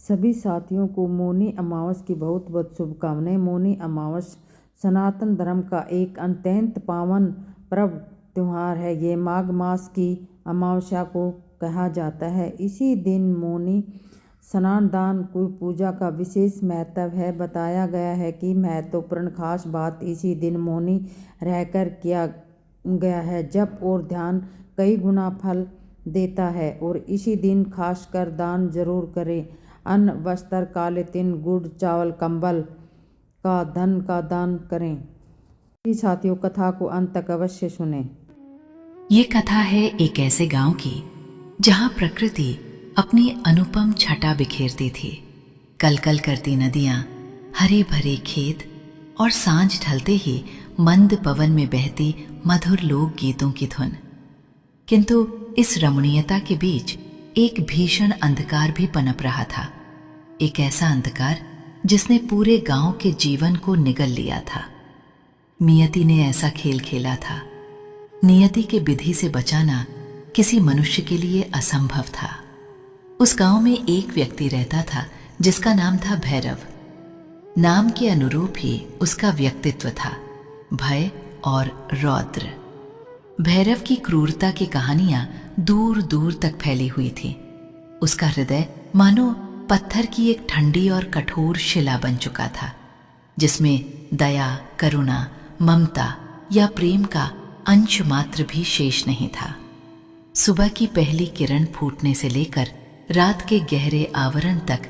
सभी साथियों को मौनी अमावस की बहुत बहुत शुभकामनाएं। मौनी अमावस सनातन धर्म का एक अत्यंत पावन पर्व त्यौहार है। ये माघ मास की अमावस्या को कहा जाता है। इसी दिन मौनी स्नान दान की पूजा का विशेष महत्व है। बताया गया है कि महत्वपूर्ण खास बात इसी दिन मौनी रहकर किया गया है। जप और ध्यान कई गुना फल देता है और इसी दिन खासकर दान जरूर करें। अन्न, वस्त्र, काले तिल, गुड़, चावल, कंबल का धन का दान करें। साथियों, कथा को अंत तक अवश्य सुने। ये कथा है एक ऐसे गांव की जहां प्रकृति अपनी अनुपम छटा बिखेरती थी। कलकल करती नदियां, हरे भरे खेत और सांझ ढलते ही मंद पवन में बहती मधुर लोक गीतों की धुन। किंतु इस रमणीयता के बीच एक भीषण अंधकार भी पनप रहा था। एक ऐसा अंधकार जिसने पूरे गांव के जीवन को निगल लिया था। नियति ने ऐसा खेल खेला था। नियति के विधि से बचाना किसी मनुष्य के लिए असंभव था। उस गांव में एक व्यक्ति रहता था जिसका नाम था भैरव। नाम के अनुरूप ही उसका व्यक्तित्व था, भय और रौद्र। भैरव की क्रूरता की कहानियां दूर दूर तक फैली हुई थी। उसका हृदय मानो पत्थर की एक ठंडी और कठोर शिला बन चुका था, जिसमें दया, करुणा, ममता या प्रेम का अंश मात्र भी शेष नहीं था। सुबह की पहली किरण फूटने से लेकर रात के गहरे आवरण तक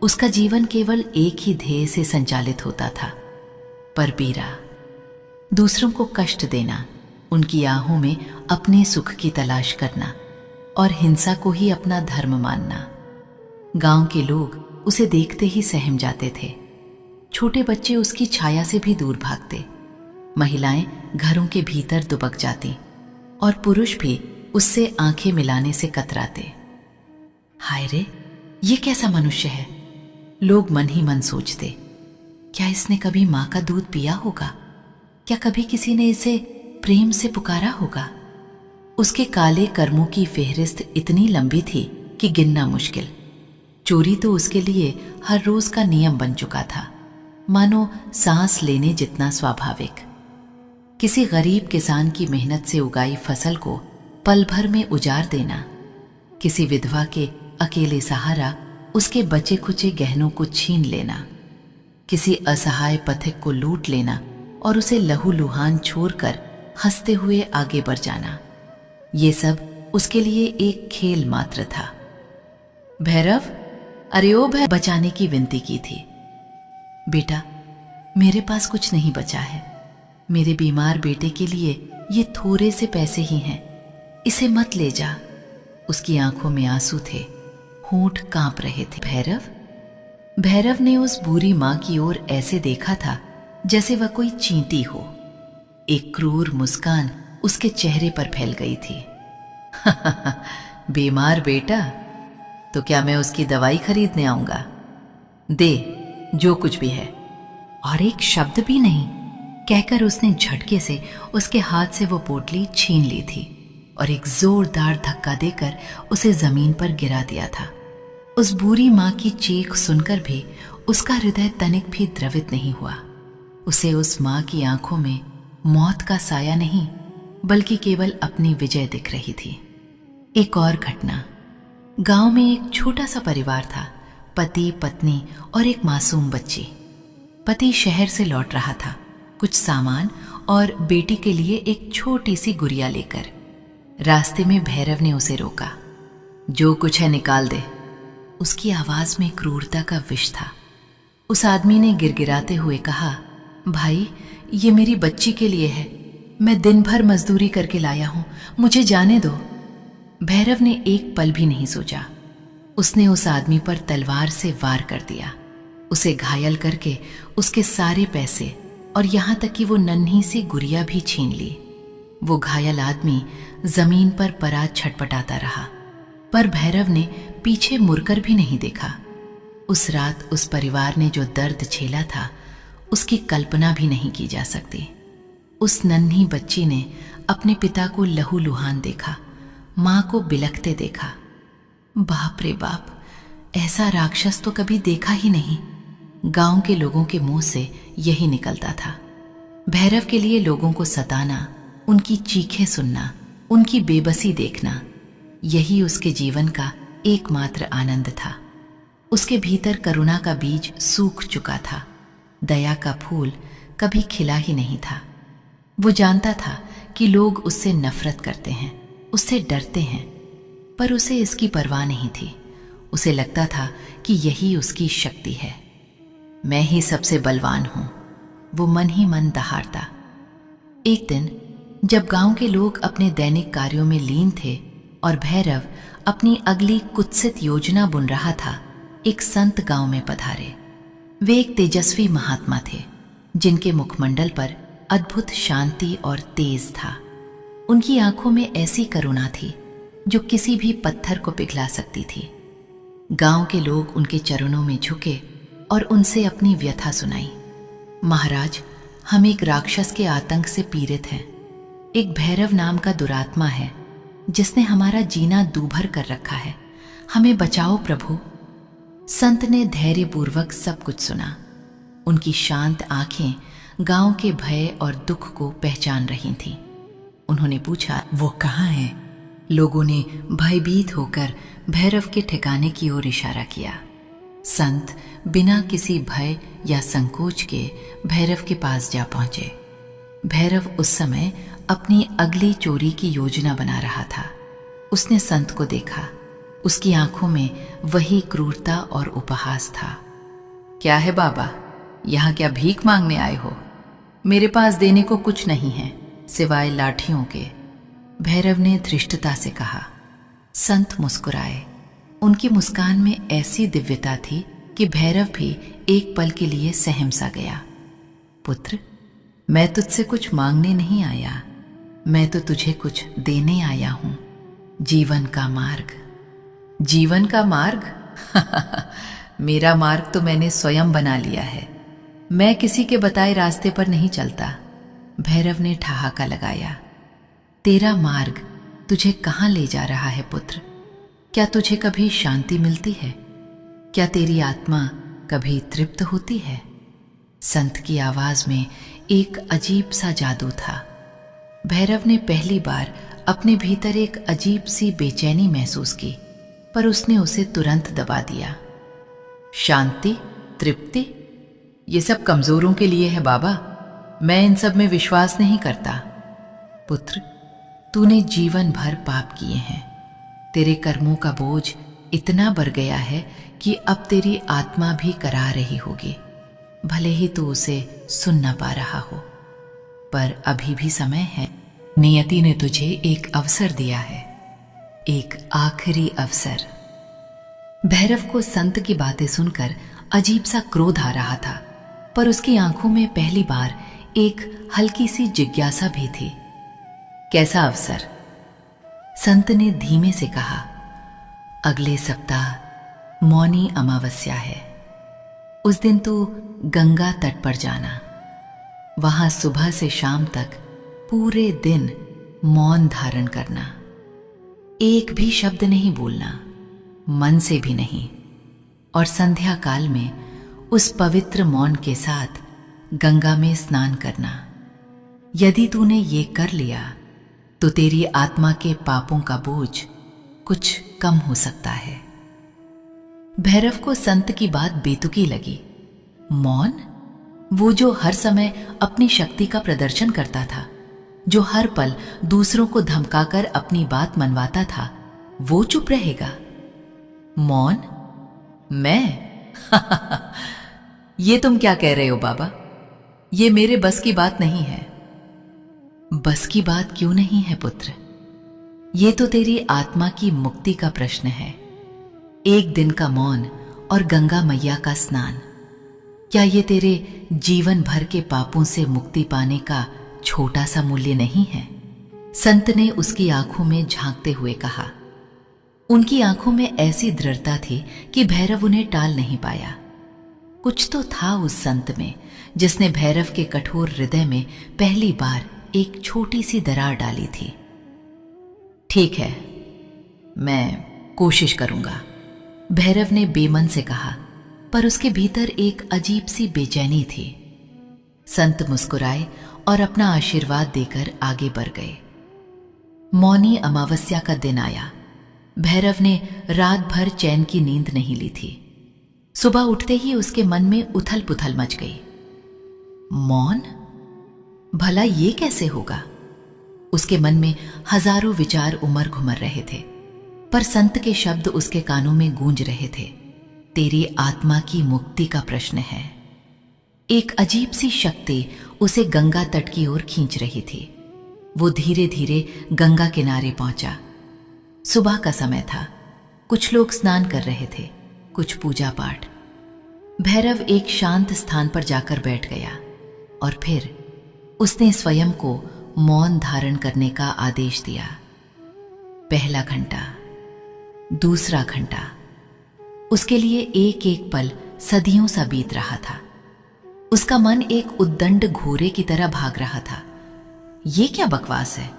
उसका जीवन केवल एक ही ध्येय से संचालित होता था, परपीड़ा। दूसरों को कष्ट देना, उनकी आहों में अपने सुख की तलाश करना और हिंसा को ही अपना धर्म मानना। गांव के लोग उसे देखते ही सहम जाते थे। छोटे बच्चे उसकी छाया से भी दूर भागते, महिलाएं घरों के भीतर दुबक जाती और पुरुष भी उससे आंखें मिलाने से कतराते। हाय रे, ये कैसा मनुष्य है, लोग मन ही मन सोचते। क्या इसने कभी मां का दूध पिया होगा? क्या कभी किसी ने इसे प्रेम से पुकारा होगा? उसके काले कर्मों की फेहरिस्त इतनी लंबी थी कि गिनना मुश्किल। चोरी तो उसके लिए हर रोज का नियम बन चुका था, मानो सांस लेने जितना स्वाभाविक। किसी गरीब किसान की मेहनत से उगाई फसल को पल भर में उजाड़ देना, किसी विधवा के अकेले सहारा उसके बचे खुचे गहनों को छीन लेना, किसी असहाय पथिक को लूट लेना और उसे लहूलुहान छोड़कर हंसते हुए आगे बढ़ जाना, ये सब उसके लिए एक खेल मात्र था। भैरव, अरे ओ भैरव, बचाने की विनती की थी। बेटा, मेरे पास कुछ नहीं बचा है। मेरे बीमार बेटे के लिए ये थोड़े से पैसे ही हैं, इसे मत ले जा। उसकी आंखों में आंसू थे, होंठ कांप रहे थे। भैरव ने उस बूढ़ी मां की ओर ऐसे देखा था जैसे वह कोई चींटी हो। एक क्रूर मुस्कान उसके चेहरे पर फैल गई थी। बीमार बेटा, तो क्या मैं उसकी दवाई खरीदने आऊंगा? दे जो कुछ भी है। और एक शब्द भी नहीं कहकर उसने झटके से उसके हाथ से वो पोटली छीन ली थी और एक जोरदार धक्का देकर उसे जमीन पर गिरा दिया था। उस बूढ़ी मां की चीख सुनकर भी उसका हृदय तनिक भी द्रवित नहीं हुआ। उसे उस मां की आंखों में मौत का साया नहीं, बल्कि केवल अपनी विजय दिख रही थी। एक और घटना। गांव में एक छोटा सा परिवार था, पति, पत्नी और एक मासूम बच्ची। पति शहर से लौट रहा था, कुछ सामान और बेटी के लिए एक छोटी सी गुड़िया लेकर। रास्ते में भैरव ने उसे रोका। जो कुछ है निकाल दे। उसकी आवाज में क्रूरता का विष था। उस आदमी ने गिड़गिड़ाते हुए कहा, भाई, ये मेरी बच्ची के लिए है। मैं दिन भर मजदूरी करके लाया हूं, मुझे जाने दो। भैरव ने एक पल भी नहीं सोचा। उसने उस आदमी पर तलवार से वार कर दिया, उसे घायल करके उसके सारे पैसे और यहां तक कि वो नन्ही सी गुड़िया भी छीन ली। वो घायल आदमी जमीन पर पड़ा छटपटाता रहा, पर भैरव ने पीछे मुड़कर भी नहीं देखा। उस रात उस परिवार ने जो दर्द झेला था, उसकी कल्पना भी नहीं की जा सकती। उस नन्ही बच्ची ने अपने पिता को लहूलुहान देखा, मां को बिलखते देखा। बाप रे बाप, ऐसा राक्षस तो कभी देखा ही नहीं। गांव के लोगों के मुंह से यही निकलता था। भैरव के लिए लोगों को सताना, उनकी चीखें सुनना, उनकी बेबसी देखना, यही उसके जीवन का एकमात्र आनंद था। उसके भीतर करुणा का बीज सूख चुका था। दया का फूल कभी खिला ही नहीं था। वो जानता था कि लोग उससे नफरत करते हैं, उससे डरते हैं, पर उसे इसकी परवाह नहीं थी। उसे लगता था कि यही उसकी शक्ति है। मैं ही सबसे बलवान हूं, वो मन ही मन दहाड़ता। एक दिन जब गांव के लोग अपने दैनिक कार्यों में लीन थे और भैरव अपनी अगली कुत्सित योजना बुन रहा था, एक संत गांव में पधारे। वे एक तेजस्वी महात्मा थे, जिनके मुखमंडल पर अद्भुत शांति और तेज था। उनकी आंखों में ऐसी करुणा थी जो किसी भी पत्थर को पिघला सकती थी। गांव के लोग उनके चरणों में झुके और उनसे अपनी व्यथा सुनाई। महाराज, हम एक राक्षस के आतंक से पीड़ित हैं। एक भैरव नाम का दुरात्मा है जिसने हमारा जीना दूभर कर रखा है। हमें बचाओ प्रभु। संत ने धैर्यपूर्वक सब कुछ सुना। उनकी शांत आंखें गांव के भय और दुख को पहचान रही थीं। उन्होंने पूछा, वो कहाँ है? लोगों ने भयभीत होकर भैरव के ठिकाने की ओर इशारा किया। संत बिना किसी भय या संकोच के भैरव के पास जा पहुंचे। भैरव उस समय अपनी अगली चोरी की योजना बना रहा था। उसने संत को देखा। उसकी आंखों में वही क्रूरता और उपहास था। क्या है बाबा, यहां क्या भीख मांगने आए हो? मेरे पास देने को कुछ नहीं है सिवाय लाठियों के, भैरव ने धृष्टता से कहा। संत मुस्कुराए। उनकी मुस्कान में ऐसी दिव्यता थी कि भैरव भी एक पल के लिए सहम सा गया। पुत्र, मैं तुझसे कुछ मांगने नहीं आया, मैं तो तुझे कुछ देने आया हूं। जीवन का मार्ग। जीवन का मार्ग? मेरा मार्ग तो मैंने स्वयं बना लिया है। मैं किसी के बताए रास्ते पर नहीं चलता। भैरव ने ठहाका लगाया। तेरा मार्ग तुझे कहाँ ले जा रहा है पुत्र? क्या तुझे कभी शांति मिलती है? क्या तेरी आत्मा कभी तृप्त होती है? संत की आवाज में एक अजीब सा जादू था। भैरव ने पहली बार अपने भीतर एक अजीब सी बेचैनी महसूस की, पर उसने उसे तुरंत दबा दिया। शांति, तृप्ति, ये सब कमजोरों के लिए है बाबा। मैं इन सब में विश्वास नहीं करता। पुत्र, तूने जीवन भर पाप किए हैं। तेरे कर्मों का बोझ इतना बढ़ गया है कि अब तेरी आत्मा भी करा रही होगी। भले ही तू उसे सुन न पा रहा हो, पर अभी भी समय है। नियति ने तुझे एक अवसर दिया है, एक आखिरी अवसर। भैरव को संत की बातें सुनकर अजीब सा क्रोध आ रहा था, पर उसकी आंखों में पहली बार एक हल्की सी जिज्ञासा भी थी। कैसा अवसर? संत ने धीमे से कहा। अगले सप्ताह मौनी अमावस्या है। उस दिन तू गंगा तट पर जाना। वहां सुबह से शाम तक पूरे दिन मौन धारण करना। एक भी शब्द नहीं बोलना, मन से भी नहीं। और संध्या काल में उस पवित्र मौन के साथ गंगा में स्नान करना। यदि तूने ये कर लिया तो तेरी आत्मा के पापों का बोझ कुछ कम हो सकता है। भैरव को संत की बात बेतुकी लगी। मौन? वो जो हर समय अपनी शक्ति का प्रदर्शन करता था, जो हर पल दूसरों को धमकाकर अपनी बात मनवाता था, वो चुप रहेगा? मौन? मैं? ये तुम क्या कह रहे हो बाबा? ये मेरे बस की बात नहीं है। बस की बात क्यों नहीं है पुत्र? ये तो तेरी आत्मा की मुक्ति का प्रश्न है। एक दिन का मौन और गंगा मैया का स्नान, क्या ये तेरे जीवन भर के पापों से मुक्ति पाने का छोटा सा मूल्य नहीं है? संत ने उसकी आंखों में झांकते हुए कहा। उनकी आंखों में ऐसी दृढ़ता थी कि भैरव उन्हें टाल नहीं पाया। कुछ तो था उस संत में जिसने भैरव के कठोर हृदय में पहली बार एक छोटी सी दरार डाली थी। ठीक है, मैं कोशिश करूंगा। भैरव ने बेमन से कहा, पर उसके भीतर एक अजीब सी बेचैनी थी। संत मुस्कुराए और अपना आशीर्वाद देकर आगे बढ़ गए। मौनी अमावस्या का दिन आया। भैरव ने रात भर चैन की नींद नहीं ली थी। सुबह उठते ही उसके मन में उथल पुथल मच गई। मौन? भला ये कैसे होगा? उसके मन में हजारों विचार उमड़ घुमर रहे थे, पर संत के शब्द उसके कानों में गूंज रहे थे। तेरी आत्मा की मुक्ति का प्रश्न है। एक अजीब सी शक्ति उसे गंगा तट की ओर खींच रही थी। वो धीरे धीरे गंगा किनारे पहुंचा। सुबह का समय था। कुछ लोग स्नान कर रहे थे, कुछ पूजा पाठ। भैरव एक शांत स्थान पर जाकर बैठ गया और फिर उसने स्वयं को मौन धारण करने का आदेश दिया। पहला घंटा, दूसरा घंटा। उसके लिए एक एक पल सदियों सा बीत रहा था। उसका मन एक उद्दंड घोड़े की तरह भाग रहा था। ये क्या बकवास है?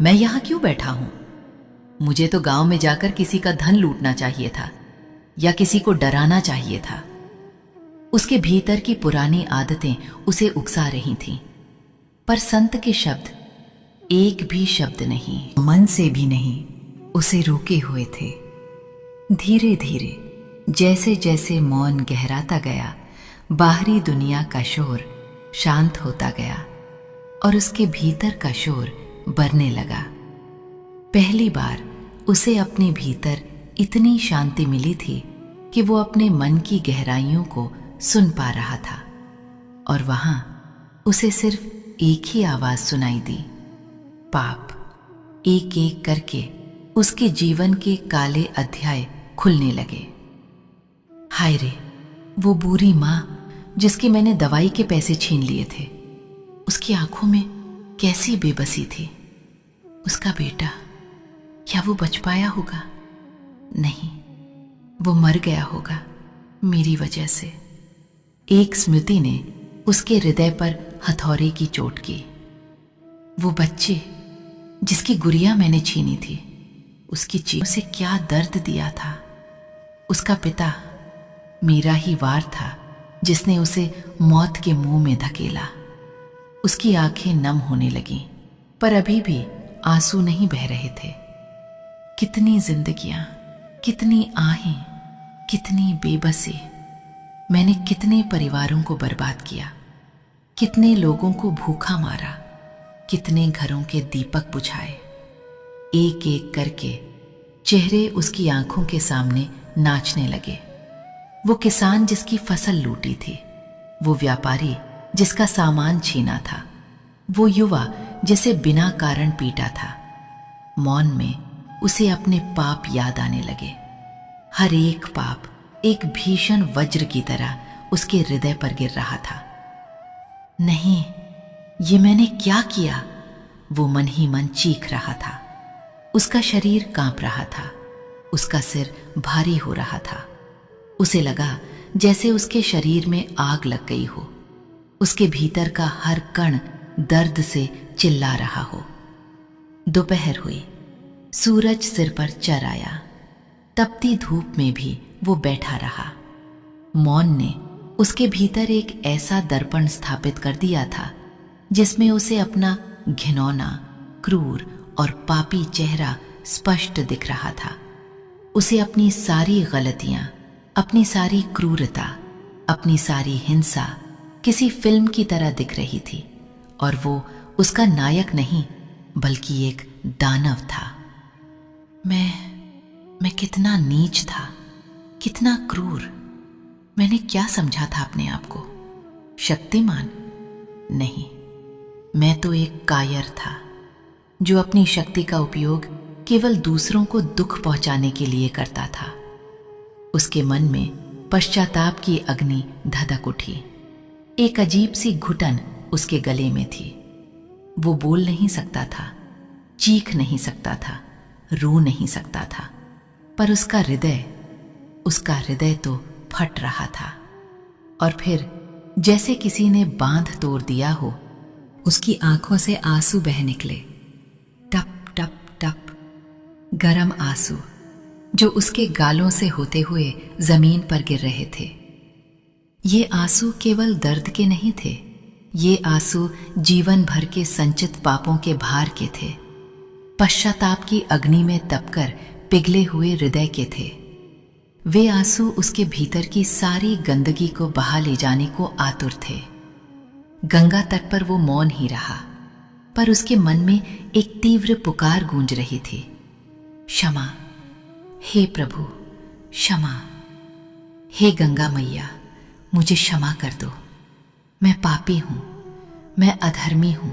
मैं यहां क्यों बैठा हूं? मुझे तो गांव में जाकर किसी का धन लूटना चाहिए था या किसी को डराना चाहिए था। उसके भीतर की पुरानी आदतें उसे उकसा रही थीं, पर संत के शब्द, एक भी शब्द नहीं, मन से भी नहीं, उसे रोके हुए थे। धीरे धीरे जैसे जैसे मौन गहराता गया, बाहरी दुनिया का शोर शांत होता गया और उसके भीतर का शोर बढ़ने लगा। पहली बार उसे अपने भीतर इतनी शांति मिली थी कि वो अपने मन की गहराइयों को सुन पा रहा था। और वहां उसे सिर्फ एक ही आवाज सुनाई दी, पाप। एक एक करके उसके जीवन के काले अध्याय खुलने लगे। हाय रे, वो बुरी मां जिसकी मैंने दवाई के पैसे छीन लिए थे, उसकी आंखों में कैसी बेबसी थी। उसका बेटा, क्या वो बच पाया होगा? नहीं, वो मर गया होगा मेरी वजह से। एक स्मृति ने उसके हृदय पर हथौड़े की चोट की। वो बच्चे जिसकी गुड़िया मैंने छीनी थी, उसकी चीखों से क्या दर्द दिया था। उसका पिता मेरा ही वार था जिसने उसे मौत के मुंह में धकेला। उसकी आंखें नम होने लगीं, पर अभी भी आंसू नहीं बह रहे थे। कितनी जिंदगियां, कितनी आहें, कितनी बेबसी। मैंने कितने परिवारों को बर्बाद किया, कितने लोगों को भूखा मारा, कितने घरों के दीपक बुझाए। एक एक करके चेहरे उसकी आंखों के सामने नाचने लगे। वो किसान जिसकी फसल लूटी थी, वो व्यापारी जिसका सामान छीना था, वो युवा जिसे बिना कारण पीटा था। मौन में उसे अपने पाप याद आने लगे। हर एक पाप एक भीषण वज्र की तरह उसके हृदय पर गिर रहा था। नहीं, ये मैंने क्या किया? वो मन ही मन चीख रहा था। उसका शरीर कांप रहा था, उसका सिर भारी हो रहा था। उसे लगा जैसे उसके शरीर में आग लग गई हो। उसके भीतर का हर कण दर्द से चिल्ला रहा हो। दोपहर हुई, सूरज सिर पर चढ़ आया। तपती धूप में भी वो बैठा रहा। मौन ने उसके भीतर एक ऐसा दर्पण स्थापित कर दिया था जिसमें उसे अपना घिनौना, क्रूर और पापी चेहरा स्पष्ट दिख रहा था। उसे अपनी सारी गलतियां, अपनी सारी क्रूरता, अपनी सारी हिंसा किसी फिल्म की तरह दिख रही थी, और वो उसका नायक नहीं बल्कि एक दानव था। मैं कितना नीच था, कितना क्रूर। मैंने क्या समझा था अपने आप को? शक्तिमान? नहीं, मैं तो एक कायर था जो अपनी शक्ति का उपयोग केवल दूसरों को दुख पहुंचाने के लिए करता था। उसके मन में पश्चाताप की अग्नि धधक उठी। एक अजीब सी घुटन उसके गले में थी। वो बोल नहीं सकता था, चीख नहीं सकता था, रो नहीं सकता था, पर उसका हृदय तो फट रहा था। और फिर जैसे किसी ने बांध तोड़ दिया हो, उसकी आंखों से आंसू बह निकले। टप टप टप, गरम आंसू। जो उसके गालों से होते हुए जमीन पर गिर रहे थे। ये आंसू केवल दर्द के नहीं थे, ये आंसू जीवन भर के संचित पापों के भार के थे, पश्चाताप की अग्नि में तपकर पिघले हुए हृदय के थे। वे आंसू उसके भीतर की सारी गंदगी को बहा ले जाने को आतुर थे। गंगा तट पर वो मौन ही रहा, पर उसके मन में एक तीव्र पुकार गूंज रही थी, क्षमा, हे प्रभु, क्षमा। हे गंगा मैया, मुझे क्षमा कर दो। मैं पापी हूं, मैं अधर्मी हूं,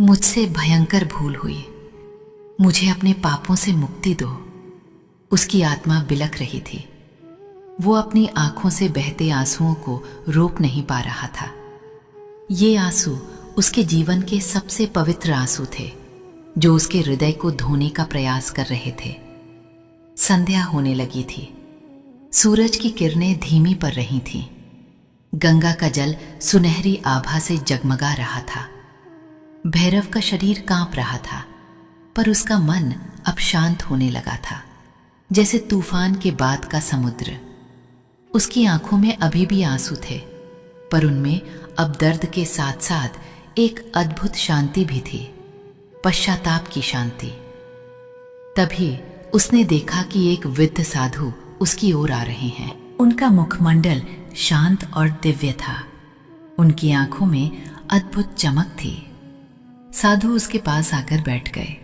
मुझसे भयंकर भूल हुई। मुझे अपने पापों से मुक्ति दो। उसकी आत्मा बिलख रही थी। वो अपनी आंखों से बहते आंसुओं को रोक नहीं पा रहा था। ये आंसू उसके जीवन के सबसे पवित्र आंसू थे, जो उसके हृदय को धोने का प्रयास कर रहे थे। संध्या होने लगी थी। सूरज की किरणें धीमी पड़ रही थीं। गंगा का जल सुनहरी आभा से जगमगा रहा था। भैरव का शरीर कांप रहा था, पर उसका मन अब शांत होने लगा था, जैसे तूफान के बाद का समुद्र। उसकी आंखों में अभी भी आंसू थे, पर उनमें अब दर्द के साथ साथ एक अद्भुत शांति भी थी, पश्चाताप की शांति। तभी उसने देखा कि एक वृद्ध साधु उसकी ओर आ रहे हैं। उनका मुखमंडल शांत और दिव्य था। उनकी आंखों में अद्भुत चमक थी। साधु उसके पास आकर बैठ गए।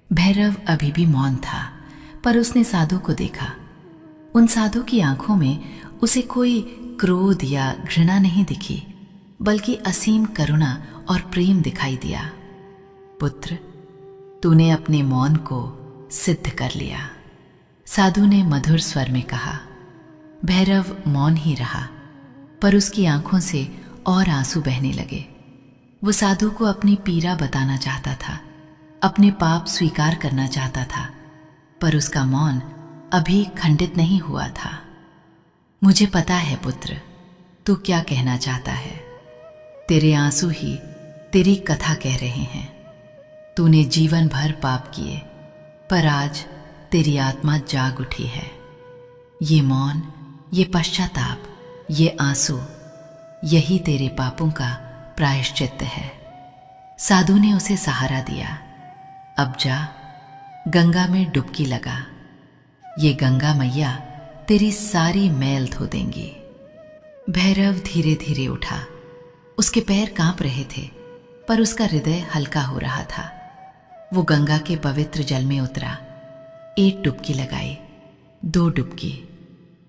भैरव अभी भी मौन था, पर उसने साधु को देखा। उन साधु की आंखों में उसे कोई क्रोध या घृणा नहीं दिखी, बल्कि असीम करुणा और प्रेम दिखाई दिया। पुत्र, तूने अपने मौन को सिद्ध कर लिया, साधु ने मधुर स्वर में कहा। भैरव मौन ही रहा, पर उसकी आंखों से और आंसू बहने लगे। वो साधु को अपनी पीड़ा बताना चाहता था, अपने पाप स्वीकार करना चाहता था, पर उसका मौन अभी खंडित नहीं हुआ था। मुझे पता है पुत्र, तू क्या कहना चाहता है। तेरे आंसू ही तेरी कथा कह रहे हैं। तूने जीवन भर पाप किए, पर आज तेरी आत्मा जाग उठी है। ये मौन, ये पश्चाताप, ये आंसू, यही तेरे पापों का प्रायश्चित्त है। साधु ने उसे सहारा दिया। अब जा, गंगा में डुबकी लगा। ये गंगा मैया तेरी सारी मैल धो देंगी। भैरव धीरे धीरे उठा। उसके पैर कांप रहे थे, पर उसका हृदय हल्का हो रहा था। वो गंगा के पवित्र जल में उतरा। एक डुबकी लगाई, 2 डुबकी,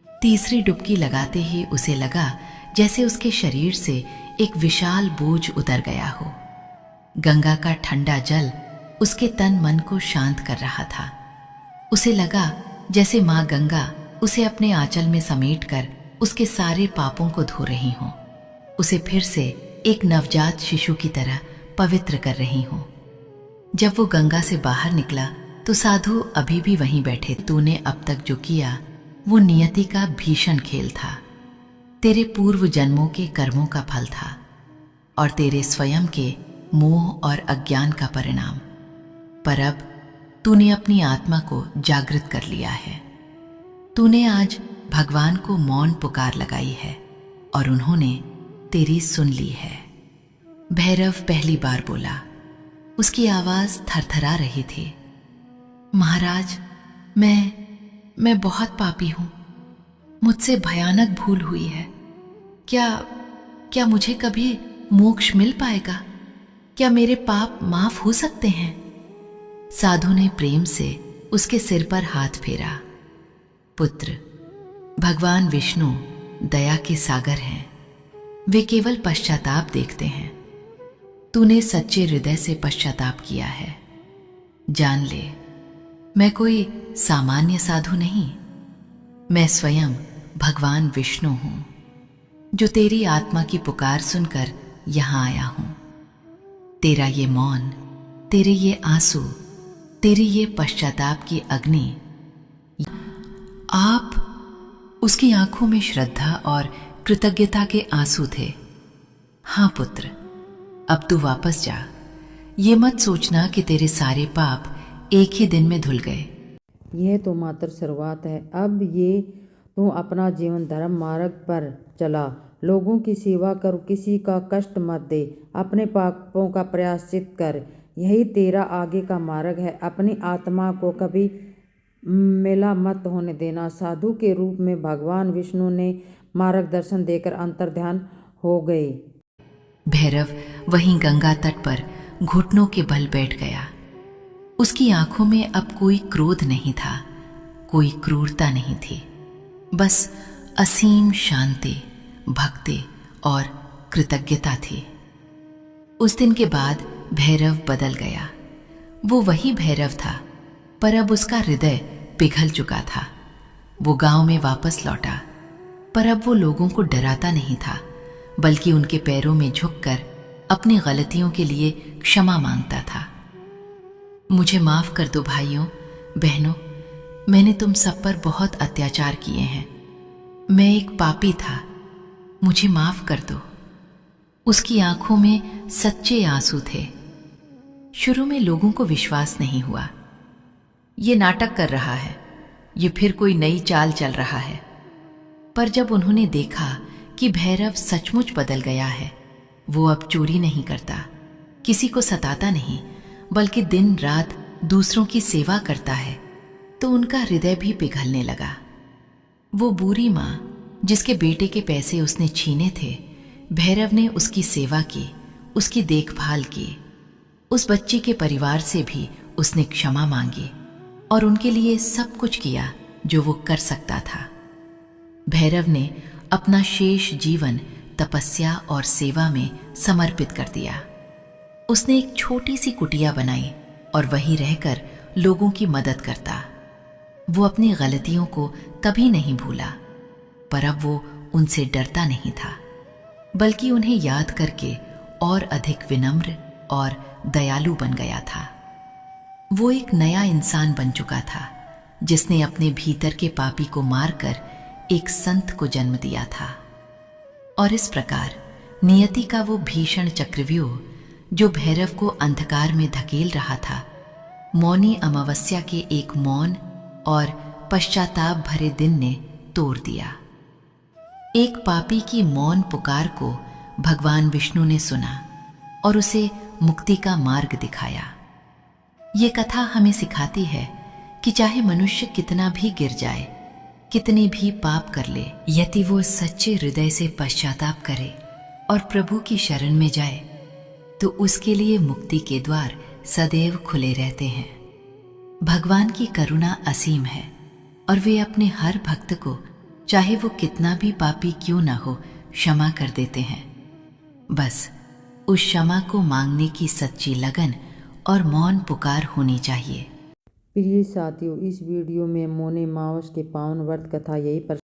तीसरी डुबकी लगाते ही उसे लगा जैसे उसके शरीर से एक विशाल बोझ उतर गया हो। गंगा का ठंडा जल उसके तन मन को शांत कर रहा था। उसे लगा जैसे माँ गंगा उसे अपने आंचल में समेटकर उसके सारे पापों को धो रही हों, उसे फिर से एक नवजात शिशु की तरह पवित्र कर रही हों। जब वो गंगा से बाहर निकला तो साधु अभी भी वहीं बैठे। तूने अब तक जो किया वो नियति का भीषण खेल था, तेरे पूर्व जन्मों के कर्मों का फल था और तेरे स्वयं के मोह और अज्ञान का परिणाम। पर अब तूने अपनी आत्मा को जागृत कर लिया है। तूने आज भगवान को मौन पुकार लगाई है और उन्होंने तेरी सुन ली है। भैरव पहली बार बोला। उसकी आवाज थरथरा रही थी। महाराज, मैं बहुत पापी हूं। मुझसे भयानक भूल हुई है। क्या मुझे कभी मोक्ष मिल पाएगा? क्या मेरे पाप माफ हो सकते हैं? साधु ने प्रेम से उसके सिर पर हाथ फेरा। पुत्र, भगवान विष्णु दया के सागर हैं। वे केवल पश्चाताप देखते हैं। तूने सच्चे हृदय से पश्चाताप किया है। जान ले, मैं कोई सामान्य साधु नहीं, मैं स्वयं भगवान विष्णु हूं, जो तेरी आत्मा की पुकार सुनकर यहां आया हूं। तेरा ये मौन, तेरे ये आंसू, तेरी ये पश्चाताप की अग्नि। आप, उसकी आंखों में श्रद्धा और कृतज्ञता के आंसू थे। हां पुत्र, अब तू वापस जा। ये मत सोचना कि तेरे सारे पाप एक ही दिन में धुल गए। यह तो मात्र शुरुआत है। अब ये तू अपना जीवन धर्म मार्ग पर चला, लोगों की सेवा कर, किसी का कष्ट मत दे, अपने पापों का प्रायश्चित कर। यही तेरा आगे का मार्ग है। अपनी आत्मा को कभी मिला मत होने देना। साधु के रूप में भगवान विष्णु ने मार्गदर्शन देकर अंतर्ध्यान हो गए। भैरव वहीं गंगा तट पर घुटनों के बल बैठ गया। उसकी आंखों में अब कोई क्रोध नहीं था, कोई क्रूरता नहीं थी, बस असीम शांति, भक्ति और कृतज्ञता थी। उस दिन के बाद भैरव बदल गया। वो वही भैरव था, पर अब उसका हृदय पिघल चुका था। वो गांव में वापस लौटा, पर अब वो लोगों को डराता नहीं था, बल्कि उनके पैरों में झुककर अपनी गलतियों के लिए क्षमा मांगता था। मुझे माफ कर दो भाइयों बहनों, मैंने तुम सब पर बहुत अत्याचार किए हैं। मैं एक पापी था, मुझे माफ कर दो। उसकी आंखों में सच्चे आंसू थे। शुरू में लोगों को विश्वास नहीं हुआ। ये नाटक कर रहा है, ये फिर कोई नई चाल चल रहा है। पर जब उन्होंने देखा कि भैरव सचमुच बदल गया है, वो अब चोरी नहीं करता, किसी को सताता नहीं, बल्कि दिन रात दूसरों की सेवा करता है, तो उनका हृदय भी पिघलने लगा। वो बुरी माँ जिसके बेटे के पैसे उसने छीने थे, भैरव ने उसकी सेवा की, उसकी देखभाल की। उस बच्ची के परिवार से भी उसने क्षमा मांगी और उनके लिए सब कुछ किया जो वो कर सकता था। भैरव ने अपना शेष जीवन तपस्या और सेवा में समर्पित कर दिया। उसने एक छोटी सी कुटिया बनाई और वहीं रहकर लोगों की मदद करता। वो अपनी गलतियों को कभी नहीं भूला, पर अब वो उनसे डरता नहीं था, बल्कि उन्हें याद करके और अधिक विनम्र और दयालु बन गया था। वो एक नया इंसान बन चुका था, जिसने अपने भीतर के पापी को मारकर एक संत को जन्म दिया था। और इस प्रकार नियति का वो भीषण चक्रव्यूह जो भैरव को अंधकार में धकेल रहा था, मौनी अमावस्या के एक मौन और पश्चाताप भरे दिन ने तोड़ दिया। एक पापी की मौन पुकार को भगवान विष्णु ने सुना और उसे मुक्ति का मार्ग दिखाया। ये कथा हमें सिखाती है कि चाहे मनुष्य कितना भी गिर जाए, कितनी भी पाप कर ले, यदि वो सच्चे हृदय से पश्चाताप करे और प्रभु की शरण में जाए, तो उसके लिए मुक्ति के द्वार सदैव खुले रहते हैं। भगवान की करुणा असीम है और वे अपने हर भक्त को, चाहे वो कितना भी पापी क्यों ना हो, क्षमा कर देते हैं। बस उस क्षमा को मांगने की सच्ची लगन और मौन पुकार होनी चाहिए। प्रिय साथियों, इस वीडियो में मौनी अमावस के पावन व्रत कथा यही पर